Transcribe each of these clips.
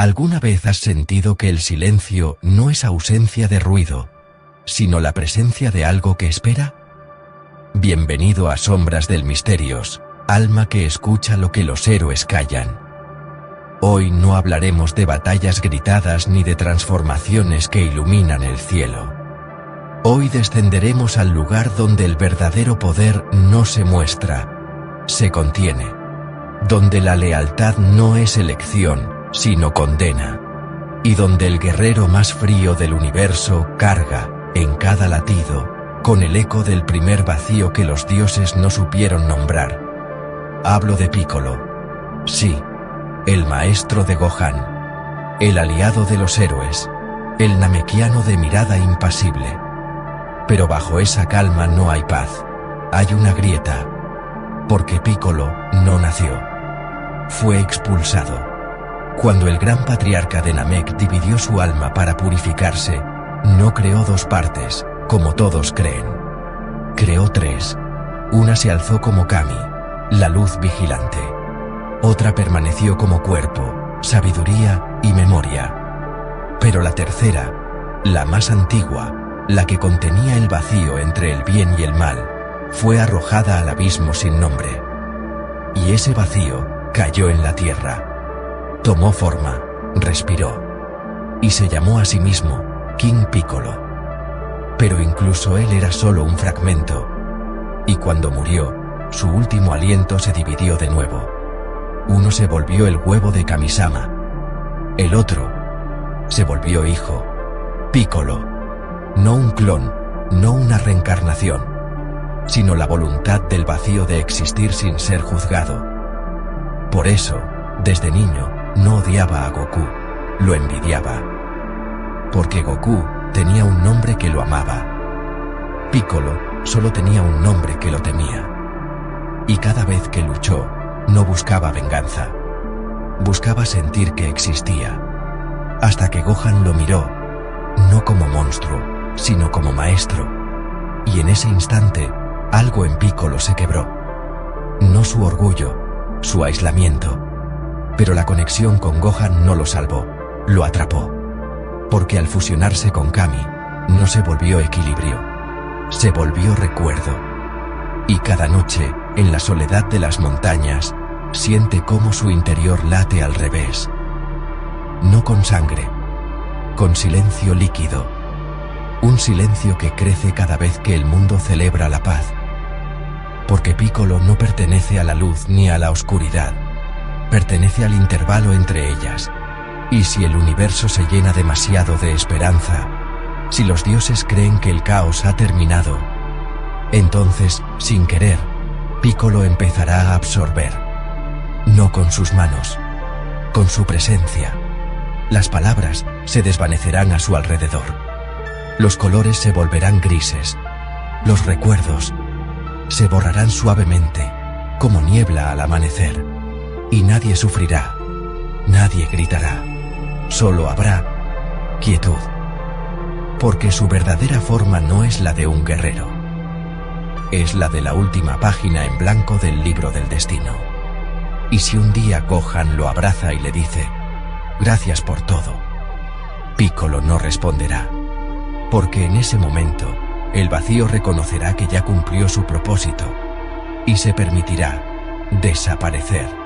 ¿Alguna vez has sentido que el silencio no es ausencia de ruido, sino la presencia de algo que espera? Bienvenido a Sombras del Misterios, alma que escucha lo que los héroes callan. Hoy no hablaremos de batallas gritadas ni de transformaciones que iluminan el cielo. Hoy descenderemos al lugar donde el verdadero poder no se muestra, se contiene. Donde la lealtad no es elección, sino condena, y donde el guerrero más frío del universo carga, en cada latido, con el eco del primer vacío que los dioses no supieron nombrar. Hablo de Piccolo. Sí, el maestro de Gohan, el aliado de los héroes, el namekiano de mirada impasible. Pero bajo esa calma no hay paz, hay una grieta, porque Piccolo no nació, fue expulsado. Cuando el gran patriarca de Namek dividió su alma para purificarse, no creó dos partes, como todos creen. Creó tres. Una se alzó como Kami, la luz vigilante. Otra permaneció como cuerpo, sabiduría y memoria. Pero la tercera, la más antigua, la que contenía el vacío entre el bien y el mal, fue arrojada al abismo sin nombre. Y ese vacío cayó en la tierra. Tomó forma, respiró, y se llamó a sí mismo King Piccolo. Pero incluso él era solo un fragmento, y cuando murió, su último aliento se dividió de nuevo. Uno se volvió el huevo de Kamisama, el otro se volvió hijo, Piccolo, no un clon, no una reencarnación, sino la voluntad del vacío de existir sin ser juzgado. Por eso, desde niño, no odiaba a Goku, lo envidiaba. Porque Goku tenía un nombre que lo amaba. Piccolo solo tenía un nombre que lo temía. Y cada vez que luchó, no buscaba venganza. Buscaba sentir que existía. Hasta que Gohan lo miró, no como monstruo, sino como maestro. Y en ese instante, algo en Piccolo se quebró. No su orgullo, su aislamiento. Pero la conexión con Gohan no lo salvó, lo atrapó. Porque al fusionarse con Kami, no se volvió equilibrio, se volvió recuerdo. Y cada noche, en la soledad de las montañas, siente cómo su interior late al revés. No con sangre, con silencio líquido. Un silencio que crece cada vez que el mundo celebra la paz. Porque Piccolo no pertenece a la luz ni a la oscuridad. Pertenece al intervalo entre ellas. Y si el universo se llena demasiado de esperanza, si los dioses creen que el caos ha terminado, entonces, sin querer, Piccolo empezará a absorber. No con sus manos, con su presencia. Las palabras se desvanecerán a su alrededor. Los colores se volverán grises. Los recuerdos se borrarán suavemente, como niebla al amanecer. Y nadie sufrirá, nadie gritará, solo habrá quietud. Porque su verdadera forma no es la de un guerrero. Es la de la última página en blanco del libro del destino. Y si un día Gohan lo abraza y le dice, «Gracias por todo», Piccolo no responderá. Porque en ese momento, el vacío reconocerá que ya cumplió su propósito y se permitirá desaparecer.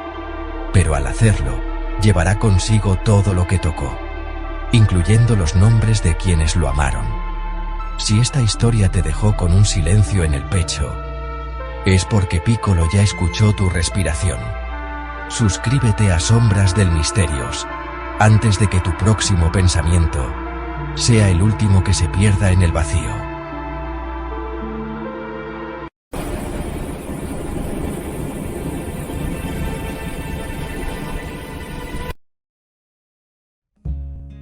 Pero al hacerlo, llevará consigo todo lo que tocó, incluyendo los nombres de quienes lo amaron. Si esta historia te dejó con un silencio en el pecho, es porque Piccolo ya escuchó tu respiración. Suscríbete a Sombras del Misterios, antes de que tu próximo pensamiento sea el último que se pierda en el vacío.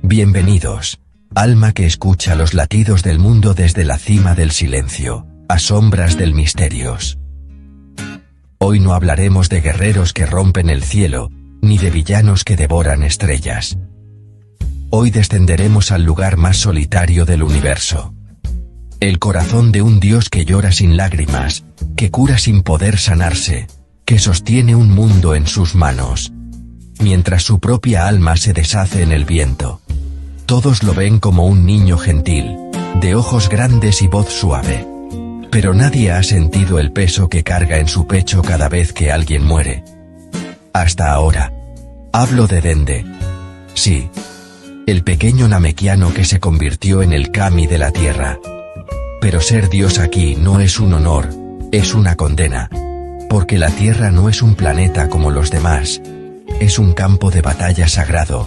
Bienvenidos, alma que escucha los latidos del mundo desde la cima del silencio, a Sombras del Misterios. Hoy no hablaremos de guerreros que rompen el cielo, ni de villanos que devoran estrellas. Hoy descenderemos al lugar más solitario del universo. El corazón de un dios que llora sin lágrimas, que cura sin poder sanarse, que sostiene un mundo en sus manos. mientras su propia alma se deshace en el viento. Todos lo ven como un niño gentil, de ojos grandes y voz suave. Pero nadie ha sentido el peso que carga en su pecho cada vez que alguien muere. Hasta ahora. Hablo de Dende. Sí. El pequeño namekiano que se convirtió en el kami de la tierra. Pero ser Dios aquí no es un honor, es una condena. Porque la tierra no es un planeta como los demás. Es un campo de batalla sagrado.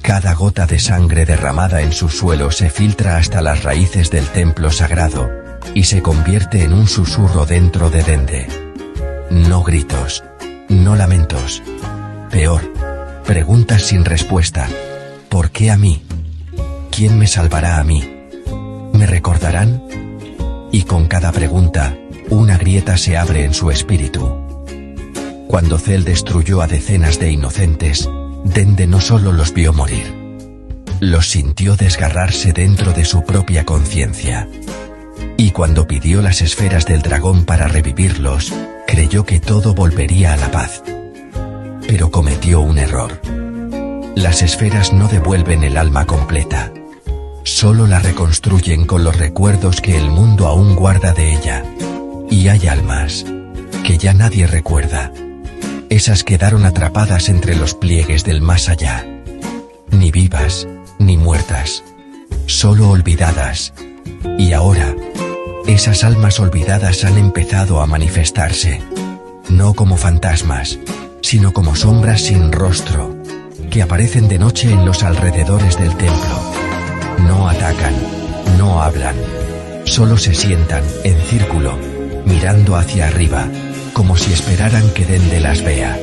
Cada gota de sangre derramada en su suelo se filtra hasta las raíces del templo sagrado, y se convierte en un susurro dentro de Dende. No gritos. No lamentos. Peor. Preguntas sin respuesta. ¿Por qué a mí? ¿Quién me salvará a mí? ¿Me recordarán? Y con cada pregunta, una grieta se abre en su espíritu. Cuando Cell destruyó a decenas de inocentes, Dende no solo los vio morir. Los sintió desgarrarse dentro de su propia conciencia. Y cuando pidió las esferas del dragón para revivirlos, creyó que todo volvería a la paz. Pero cometió un error. Las esferas no devuelven el alma completa. Solo la reconstruyen con los recuerdos que el mundo aún guarda de ella. Y hay almas que ya nadie recuerda. Esas quedaron atrapadas entre los pliegues del más allá. Ni vivas, ni muertas. Solo olvidadas. Y ahora, esas almas olvidadas han empezado a manifestarse. No como fantasmas, sino como sombras sin rostro, que aparecen de noche en los alrededores del templo. No atacan, no hablan. Solo se sientan, en círculo, mirando hacia arriba, como si esperaran que Dende las vea.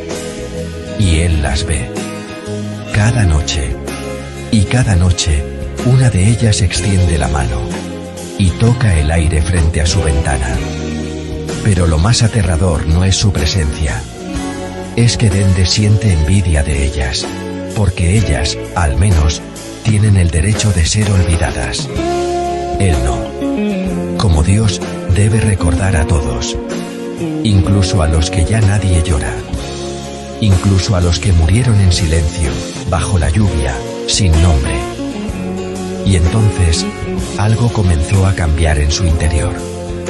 Y él las ve. Cada noche. Y cada noche, una de ellas extiende la mano y toca el aire frente a su ventana. Pero lo más aterrador no es su presencia. Es que Dende siente envidia de ellas, porque ellas, al menos, tienen el derecho de ser olvidadas. Él no. Como Dios, debe recordar a todos. Incluso a los que ya nadie llora. Incluso a los que murieron en silencio, bajo la lluvia, sin nombre. Y entonces, algo comenzó a cambiar en su interior.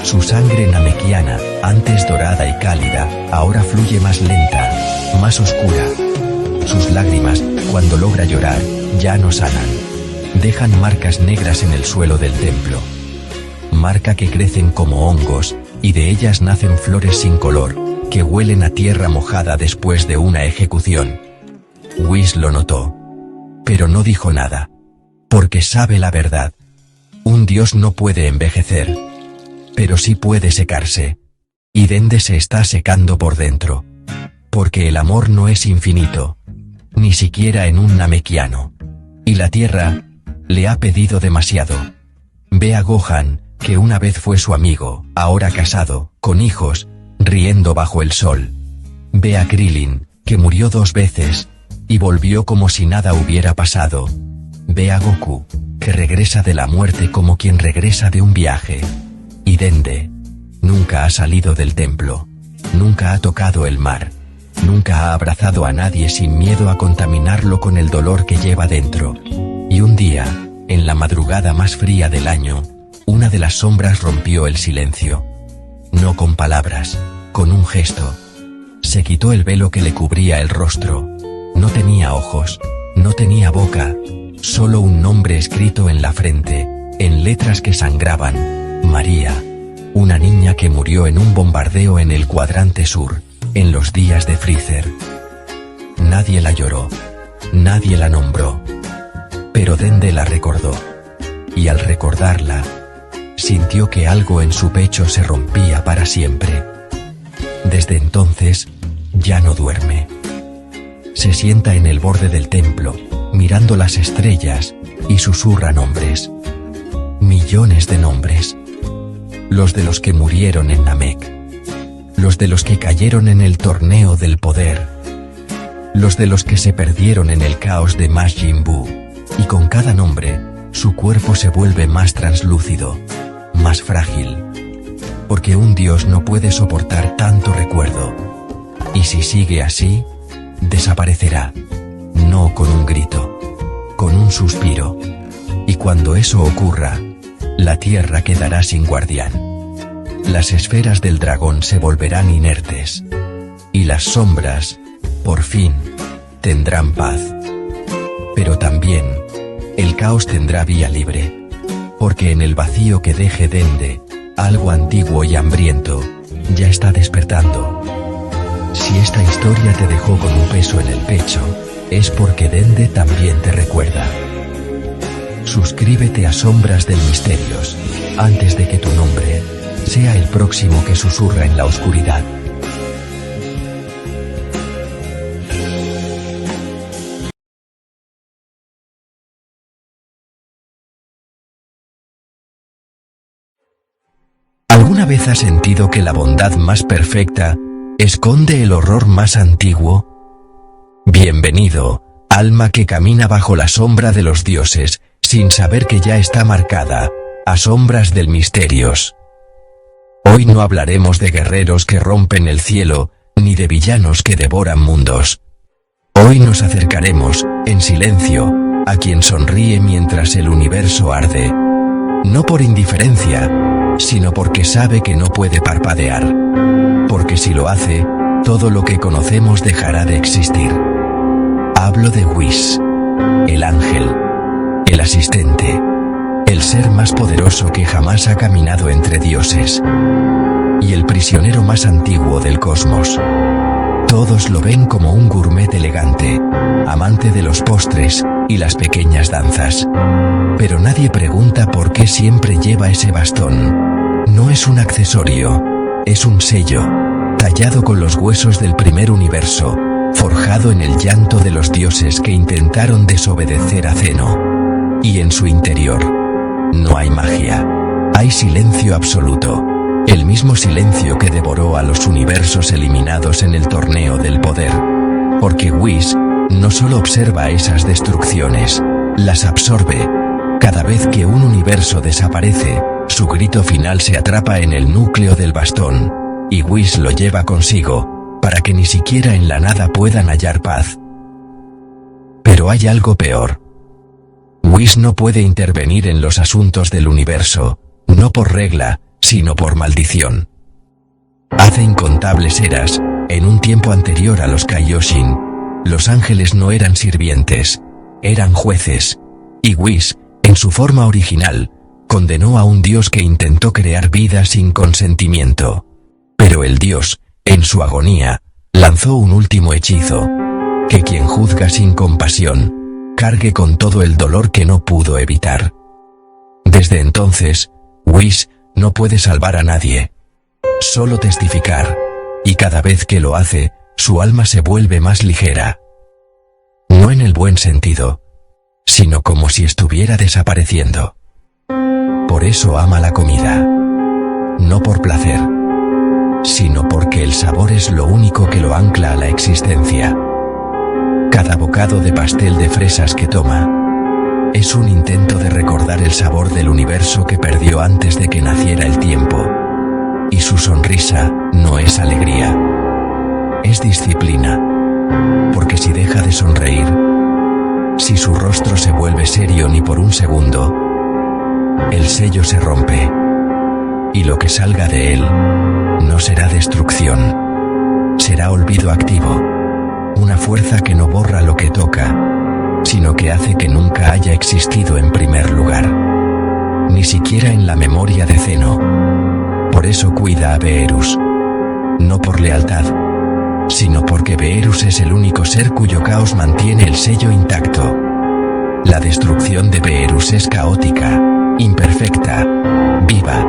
Su sangre namekiana, antes dorada y cálida, ahora fluye más lenta, más oscura. Sus lágrimas, cuando logra llorar, ya no sanan. Dejan marcas negras en el suelo del templo. Marca que crecen como hongos, y de ellas nacen flores sin color, que huelen a tierra mojada después de una ejecución. Whis lo notó. Pero no dijo nada. Porque sabe la verdad. Un dios no puede envejecer. Pero sí puede secarse. Y Dende se está secando por dentro. Porque el amor no es infinito. Ni siquiera en un namekiano. Y la tierra le ha pedido demasiado. Ve a Gohan, que una vez fue su amigo, ahora casado, con hijos, riendo bajo el sol. Ve a Krillin, que murió 2 veces, y volvió como si nada hubiera pasado. Ve a Goku, que regresa de la muerte como quien regresa de un viaje. Y Dende nunca ha salido del templo, nunca ha tocado el mar, nunca ha abrazado a nadie sin miedo a contaminarlo con el dolor que lleva dentro. Y un día, en la madrugada más fría del año, una de las sombras rompió el silencio. No con palabras, con un gesto. Se quitó el velo que le cubría el rostro. No tenía ojos, no tenía boca, solo un nombre escrito en la frente, en letras que sangraban. María. Una niña que murió en un bombardeo en el cuadrante sur, en los días de Freezer. Nadie la lloró. Nadie la nombró. Pero Dende la recordó. Y al recordarla, sintió que algo en su pecho se rompía para siempre. Desde entonces, ya no duerme. Se sienta en el borde del templo, mirando las estrellas, y susurra nombres. Millones de nombres. Los de los que murieron en Namek. Los de los que cayeron en el torneo del poder. Los de los que se perdieron en el caos de Majin Buu. Y con cada nombre, su cuerpo se vuelve más translúcido, más frágil. Porque un dios no puede soportar tanto recuerdo. Y si sigue así, desaparecerá. No con un grito, con un suspiro. Y cuando eso ocurra, la tierra quedará sin guardián. Las esferas del dragón se volverán inertes. Y las sombras, por fin, tendrán paz. Pero también, el caos tendrá vía libre. Porque en el vacío que deje Dende, algo antiguo y hambriento, ya está despertando. Si esta historia te dejó con un peso en el pecho, es porque Dende también te recuerda. Suscríbete a Sombras del Misterios, antes de que tu nombre sea el próximo que susurra en la oscuridad. ¿Alguna vez has sentido que la bondad más perfecta esconde el horror más antiguo? Bienvenido, alma que camina bajo la sombra de los dioses, sin saber que ya está marcada, a Sombras del Misterios. Hoy no hablaremos de guerreros que rompen el cielo, ni de villanos que devoran mundos. Hoy nos acercaremos, en silencio, a quien sonríe mientras el universo arde. No por indiferencia, sino porque sabe que no puede parpadear. Porque si lo hace, todo lo que conocemos dejará de existir. Hablo de Whis, el ángel, el asistente, el ser más poderoso que jamás ha caminado entre dioses, y el prisionero más antiguo del cosmos. Todos lo ven como un gourmet elegante, amante de los postres y las pequeñas danzas. Pero nadie pregunta por qué siempre lleva ese bastón. No es un accesorio, es un sello, tallado con los huesos del primer universo, forjado en el llanto de los dioses que intentaron desobedecer a Zeno. Y en su interior, no hay magia, hay silencio absoluto, el mismo silencio que devoró a los universos eliminados en el torneo del poder. Porque Whis no solo observa esas destrucciones, las absorbe. Cada vez que un universo desaparece, su grito final se atrapa en el núcleo del bastón, y Whis lo lleva consigo, para que ni siquiera en la nada puedan hallar paz. Pero hay algo peor. Whis no puede intervenir en los asuntos del universo, no por regla, sino por maldición. Hace incontables eras, en un tiempo anterior a los Kaioshin, los ángeles no eran sirvientes, eran jueces, y Whis, en su forma original, condenó a un dios que intentó crear vida sin consentimiento. Pero el dios, en su agonía, lanzó un último hechizo: que quien juzga sin compasión, cargue con todo el dolor que no pudo evitar. Desde entonces, Whis no puede salvar a nadie, solo testificar, y cada vez que lo hace, su alma se vuelve más ligera. No en el buen sentido, sino como si estuviera desapareciendo. Por eso ama la comida. No por placer, sino porque el sabor es lo único que lo ancla a la existencia. Cada bocado de pastel de fresas que toma es un intento de recordar el sabor del universo que perdió antes de que naciera el tiempo. Y su sonrisa no es alegría, es disciplina. Porque si deja de sonreír, si su rostro se vuelve serio ni por un segundo, el sello se rompe, y lo que salga de él no será destrucción, será olvido activo, una fuerza que no borra lo que toca, sino que hace que nunca haya existido en primer lugar, ni siquiera en la memoria de Zeno. Por eso cuida a Beerus, no por lealtad, sino porque Beerus es el único ser cuyo caos mantiene el sello intacto. La destrucción de Beerus es caótica, imperfecta, viva,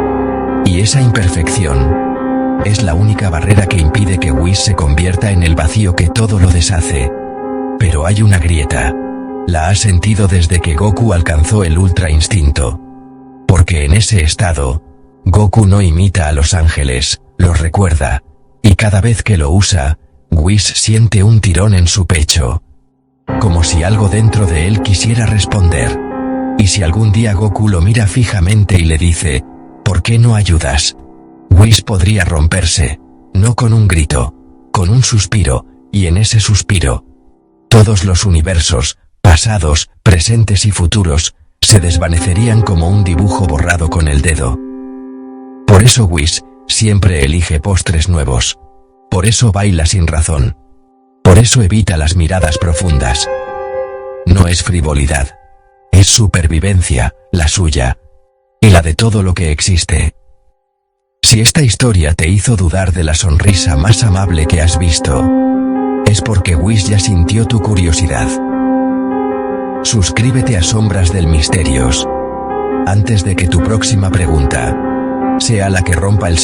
y esa imperfección es la única barrera que impide que Whis se convierta en el vacío que todo lo deshace. Pero hay una grieta, la ha sentido desde que Goku alcanzó el Ultra Instinto. Porque en ese estado, Goku no imita a los ángeles, los recuerda, y cada vez que lo usa, Whis siente un tirón en su pecho, como si algo dentro de él quisiera responder. Y si algún día Goku lo mira fijamente y le dice, ¿por qué no ayudas?, Whis podría romperse, no con un grito, con un suspiro, Y en ese suspiro, todos los universos, pasados, presentes y futuros, se desvanecerían como un dibujo borrado con el dedo. Por eso Whis siempre elige postres nuevos. Por eso baila sin razón. Por eso evita las miradas profundas. No es frivolidad. Es supervivencia, la suya. Y la de todo lo que existe. Si esta historia te hizo dudar de la sonrisa más amable que has visto, es porque Whis ya sintió tu curiosidad. Suscríbete a Sombras del Misterios, antes de que tu próxima pregunta sea la que rompa el